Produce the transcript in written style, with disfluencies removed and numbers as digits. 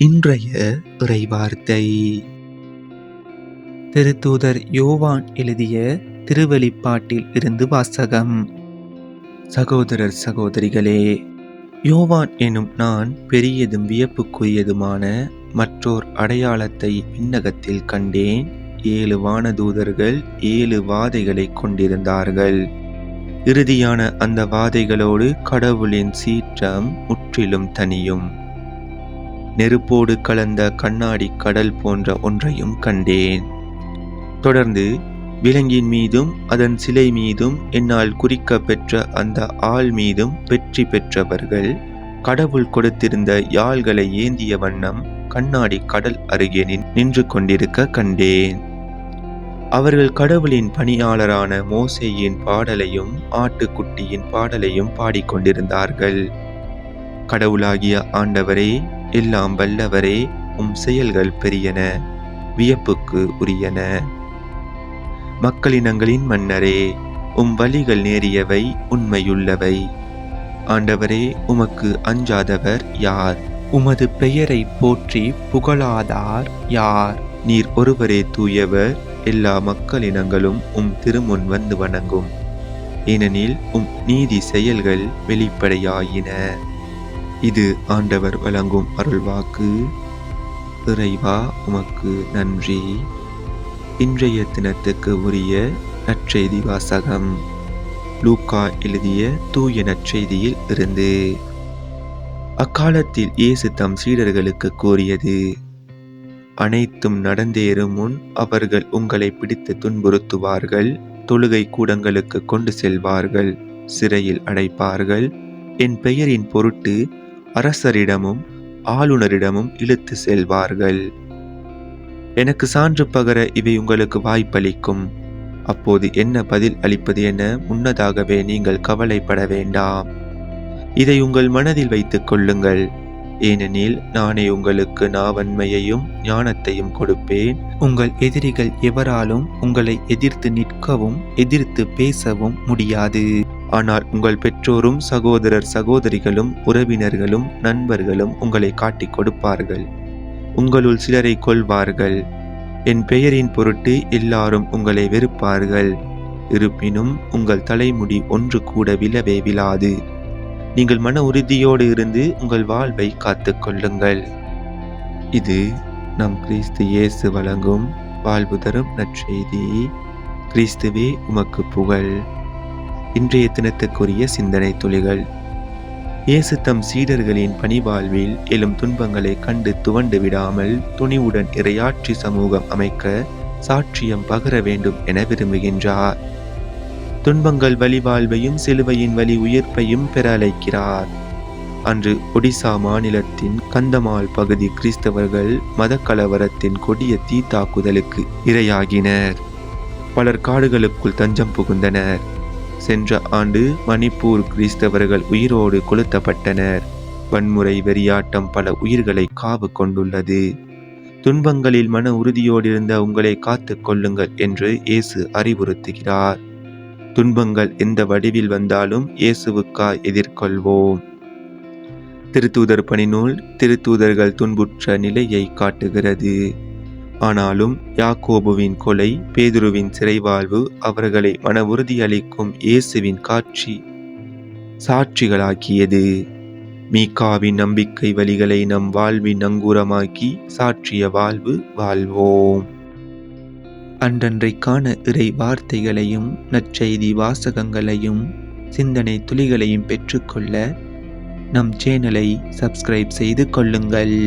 இன்றைய இறைவார்த்தை திருத்தூதர் யோவான் எழுதிய திருவெளிப்பாட்டில் இருந்து வாசகம். சகோதரர் சகோதரிகளே, யோவான் எனும் நான் பெரியதும் வியப்புக்குரியதுமான மற்றோர் அடையாளத்தை விண்ணகத்தில் கண்டேன். 7 வானதூதர்கள் 7 வாதைகளை கொண்டிருந்தார்கள். இறுதியான அந்த வாதைகளோடு கடவுளின் சீற்றம் முற்றிலும் தனியும். நெருப்போடு கலந்த கண்ணாடி கடல் போன்ற ஒன்றையும் கண்டேன். தொடர்ந்து விலங்கின் மீதும் அதன் சிலை மீதும் என்னால் குறிக்க பெற்ற அந்த ஆள் மீதும் வெற்றி பெற்றவர்கள் கடவுள் கொடுத்திருந்த யாழ்களை ஏந்திய வண்ணம் கண்ணாடி கடல் அருகே நின்று கொண்டிருக்க கண்டேன். அவர்கள் கடவுளின் பணியாளரான மோசேயின் பாடலையும் ஆட்டுக்குட்டியின் பாடலையும் பாடிக்கொண்டிருந்தார்கள். கடவுளாகிய ஆண்டவரே, எல்லாம் வல்லவரே, உம் செயல்கள் பெரியன, வியப்புக்கு உரியன. மக்களினங்களின் மன்னரே, உம் வழிகள் நேரியவை, உண்மையுள்ளவை. ஆண்டவரே, உமக்கு அஞ்சாதவர் யார்? உமது பெயரை போற்றி புகழாதார் யார்? நீர் ஒருவரே தூயவர். எல்லா மக்களினங்களும் உம் திருமுன் வந்து வணங்கும், ஏனெனில் உம் நீதி செயல்கள் வெளிப்படையாயின. இது ஆண்டவர் வழங்கும் அருள்வாக்கு. இறைவா, உமக்கு நன்றி. இன்றைய தினத்துக்கு உரிய நற்செய்தி வாசகம் லூக்கா எழுதிய தூய நற்செய்தியில் இருந்து. அக்காலத்தில் இயேசு தம் சீடர்களுக்கு கூறியது: அனைத்தும் நடந்தேறும் முன் அவர்கள் உங்களை பிடித்து துன்புறுத்துவார்கள், தொழுகை கூடங்களுக்கு கொண்டு செல்வார்கள், சிறையில் அடைப்பார்கள், என் பெயரின் பொருட்டு அரசரிடமும் ஆளுநரிடமும் இழுத்து செல்வார்கள். எனக்கு சான்று பகர இவை உங்களுக்கு வாய்ப்பளிக்கும். அப்போது என்ன பதில் அளிப்பது என முன்னதாகவே நீங்கள் கவலைப்பட வேண்டாம். இதை உங்கள் மனதில் வைத்துக் கொள்ளுங்கள். ஏனெனில் நானே உங்களுக்கு நாவன்மையையும் ஞானத்தையும் கொடுப்பேன். உங்கள் எதிரிகள் எவராலும் உங்களை எதிர்த்து நிற்கவும் எதிர்த்து பேசவும் முடியாது. ஆனால் உங்கள் பெற்றோரும் சகோதரர் சகோதரிகளும் உறவினர்களும் நண்பர்களும் உங்களை காட்டிக் கொடுப்பார்கள். உங்களுள் சிலரை கொல்வார்கள். என் பெயரின் பொருட்டு எல்லாரும் உங்களை வெறுப்பார்கள். இருப்பினும் உங்கள் தலைமுடி ஒன்று கூட விழவே விழாது. நீங்கள் மன உறுதியோடு இருந்து உங்கள் வாழ்வை காத்துக் கொள்ளுங்கள். இது நம் கிறிஸ்து இயேசு வழங்கும் வாழ்வு தரும் நற்செய்தி. கிறிஸ்துவே, உமக்கு புகழ். இன்றைய தினத்துக்குரிய சிந்தனை துளிகள். இயேசு தம் சீடர்களின் பணிவாழ்வில் எழும் துன்பங்களை கண்டு துவண்டு விடாமல் துணிவுடன் இறையாட்சி சமூகம் அமைக்க சாட்சியம் பகர வேண்டும் என விரும்புகின்றார். துன்பங்கள் வழிவாழ்வையும் சிலுவையின் வழி உயிர்ப்பையும் பெற அழைக்கிறார். அன்று ஒடிசா மாநிலத்தின் கந்தமால் பகுதி கிறிஸ்தவர்கள் மத கலவரத்தின் கொடிய தீ தாக்குதலுக்கு இரையாகினர். பலர் காடுகளுக்குள் தஞ்சம் புகுந்தனர். சென்ற ஆண்டு மணிப்பூர் கிறிஸ்தவர்கள் உயிரோடு கொளுத்தப்பட்டனர். வன்முறை வெறியாட்டம் பல உயிர்களை காவு கொண்டுள்ளது. துன்பங்களில் மன உறுதியோடு இருந்த உங்களை காத்து கொள்ளுங்கள் என்று இயேசு அறிவுறுத்துகிறார். துன்பங்கள் எந்த வடிவில் வந்தாலும் இயேசுவுக்காய் எதிர்கொள்வோம். திருத்தூதர் பணிநூல் திருத்தூதர்கள் துன்புற்ற நிலையை காட்டுகிறது. ஆனாலும் யாக்கோபுவின் கொலை, பேதுருவின் சிறைவாழ்வு அவர்களை மன உறுதி அளிக்கும் இயேசுவின் காட்சி சாட்சிகளாக்கியது. மீகாவின் நம்பிக்கை வழிகளை நம் வாழ்வின் நங்கூரமாக்கி சாட்சிய வாழ்வு வாழ்வோம். அன்றன்றைக்கான இறை வார்த்தைகளையும் நற்செய்தி வாசகங்களையும் சிந்தனை துளிகளையும் பெற்றுக்கொள்ள நம் சேனலை சப்ஸ்கிரைப் செய்து கொள்ளுங்கள்.